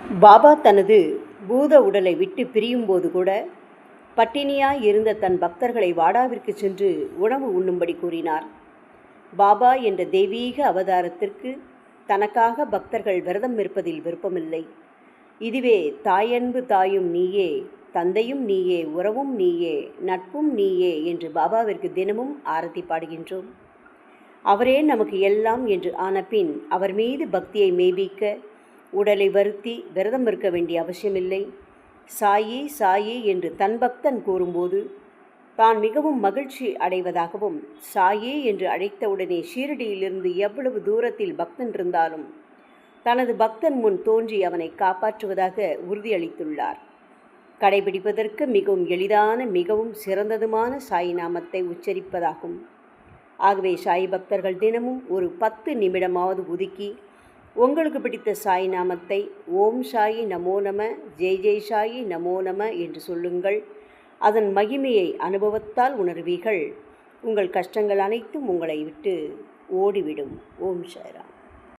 பாபா தனது பூத உடலை விட்டு பிரியும்போது கூட பட்டினியாய் இருந்த தன் பக்தர்களை வாடாவிற்கு சென்று உணவு உண்ணும்படி கூறினார். பாபா என்ற தெய்வீக அவதாரத்திற்கு தனக்காக பக்தர்கள் விரதம் இருப்பதில் விருப்பமில்லை. இதுவே தாயன்பு தாயும் நீயே, தந்தையும் நீயே, உறவும் நீயே, நட்பும் நீயே என்று பாபாவிற்கு தினமும் ஆரத்தி பாடுகின்றோம். அவரே நமக்கு எல்லாம் என்று ஆன பின் அவர் மீது பக்தியை மெய்ப்பிக்க உடலை வருத்தி விரதம் இருக்க வேண்டிய அவசியமில்லை. சாயி சாயி என்று தன் பக்தன் கூறும்போது தான் மிகவும் மகிழ்ச்சி அடைவதாகவும், சாயி என்று அழைத்தவுடனே ஷீரடியிலிருந்து எவ்வளவு தூரத்தில் பக்தன் இருந்தாலும் தனது பக்தன் முன் தோன்றி அவனை காப்பாற்றுவதாக உறுதியளித்துள்ளார். கடைபிடிப்பதற்கு மிகவும் எளிதான மிகவும் சிறந்ததுமான சாய் நாமத்தை உச்சரிப்பதாகும். ஆகவே சாய் பக்தர்கள் தினமும் ஒரு 10 நிமிடமாவது ஒதுக்கி உங்களுக்கு பிடித்த சாய் நாமத்தை ஓம் சாயி நமோ நம, ஜெய் ஜெய் சாயி நமோ நம என்று சொல்லுங்கள். அதன் மகிமையை அனுபவத்தால் உணர்வீர்கள். உங்கள் கஷ்டங்கள் அனைத்தும் உங்களை விட்டு ஓடிவிடும். ஓம் சாய்ராம்.